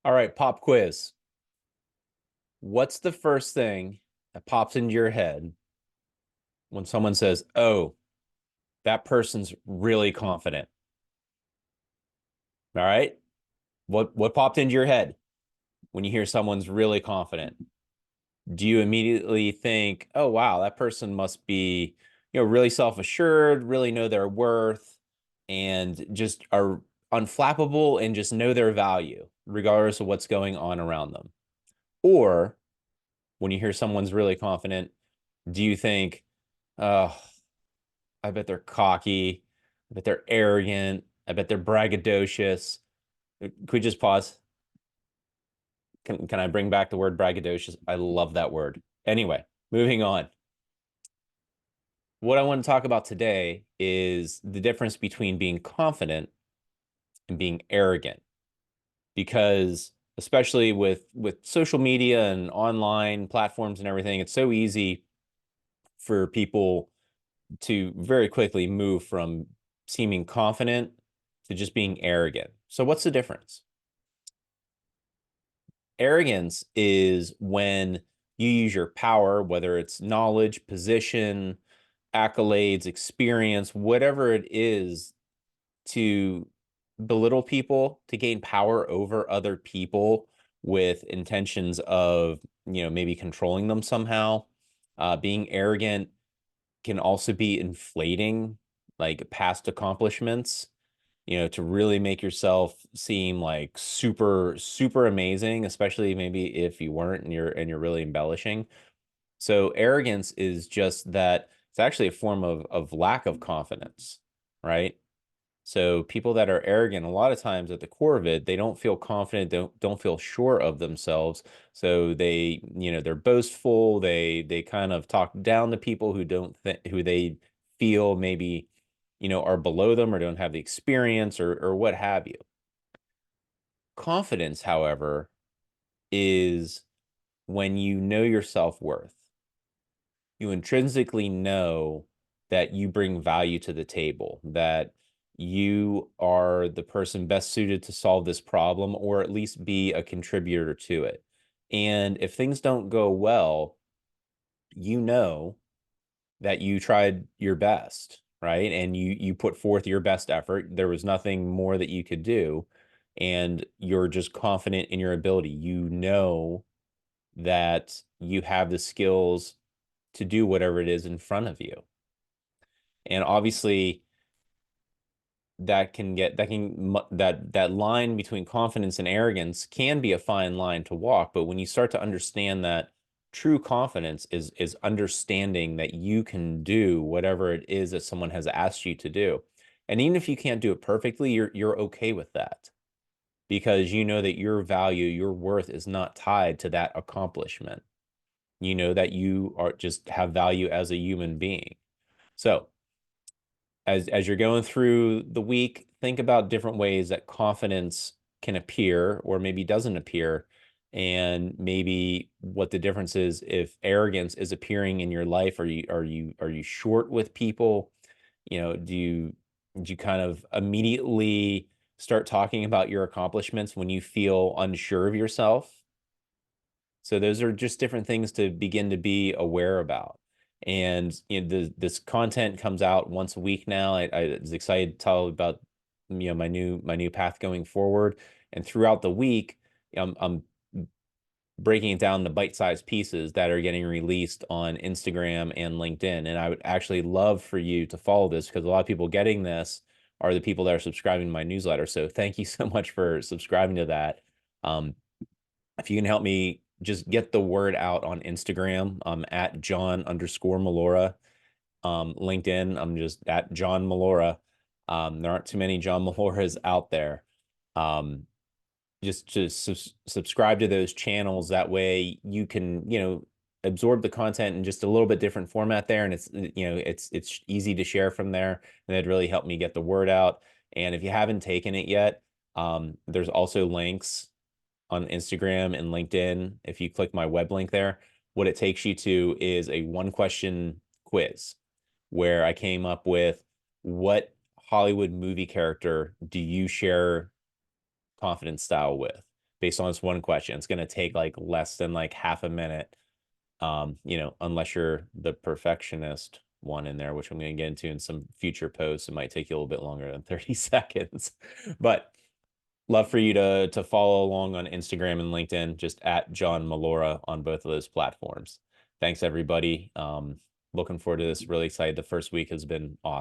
All right, pop quiz. What's the first thing that pops into your head when someone says, "Oh, that person's really confident"? All right? What popped into your head when you hear someone's really confident? Do you immediately think, "Oh, wow, that person must be, really self-assured, really know their worth, and just are unflappable and just know their value, regardless of what's going on around them?" Or when you hear someone's really confident, do you think, "Oh, I bet they're cocky. I bet they're arrogant. I bet they're braggadocious"? Could we just pause? Can I bring back the word braggadocious? I love that word. Anyway, moving on. What I want to talk about today is the difference between being confident and being arrogant. Because especially with social media and online platforms and everything, it's so easy for people to very quickly move from seeming confident to just being arrogant. So what's the difference? Arrogance is when you use your power, whether it's knowledge, position, accolades, experience, whatever it is, to belittle people, to gain power over other people with intentions of, maybe controlling them somehow. Being arrogant can also be inflating like past accomplishments, to really make yourself seem like super, super amazing, especially maybe if you weren't and you're really embellishing. So arrogance is just that it's actually a form of lack of confidence, right? So people that are arrogant, a lot of times at the core of it, they don't feel confident, don't feel sure of themselves. So they're boastful. They kind of talk down to people who they feel maybe, are below them or don't have the experience or what have you. Confidence, however, is when you know your self-worth. You intrinsically know that you bring value to the table, that you are the person best suited to solve this problem or at least be a contributor to it. And if things don't go well, you know that you tried your best, right? And you put forth your best effort. There was nothing more that you could do, and you're just confident in your ability. You know that you have the skills to do whatever it is in front of you. And obviously that line between confidence and arrogance can be a fine line to walk, but when you start to understand that true confidence is understanding that you can do whatever it is that someone has asked you to do. And even if you can't do it perfectly, you're okay with that because you know that your value, your worth is not tied to that accomplishment. You know that you are just have value as a human being. So as you're going through the week, think about different ways that confidence can appear or maybe doesn't appear, and maybe what the difference is if arrogance is appearing in your life. Are you short with people? Do you kind of immediately start talking about your accomplishments when you feel unsure of yourself? So those are just different things to begin to be aware about. And this content comes out once a week now. I was excited to tell about my new path going forward. And throughout the week, I'm breaking it down to bite-sized pieces that are getting released on Instagram and LinkedIn. And I would actually love for you to follow this because a lot of people getting this are the people that are subscribing to my newsletter. So thank you so much for subscribing to that. Um, if you can help me just get the word out on Instagram, I'm at John_Malora. LinkedIn, I'm just at John Malora. There aren't too many John Maloras out there. Um, just to subscribe to those channels. That way you can, absorb the content in just a little bit different format there. And it's easy to share from there. And that'd really help me get the word out. And if you haven't taken it yet, there's also links on Instagram and LinkedIn. If you click my web link there, what it takes you to is a one question quiz where I came up with, what Hollywood movie character do you share confidence style with? based on this one question. It's going to take like less than like half a minute. Unless you're the perfectionist one in there, which I'm going to get into in some future posts. It might take you a little bit longer than 30 seconds, but love for you to follow along on Instagram and LinkedIn, just at John Malora on both of those platforms. Thanks, everybody. Looking forward to this. Really excited. The first week has been awesome.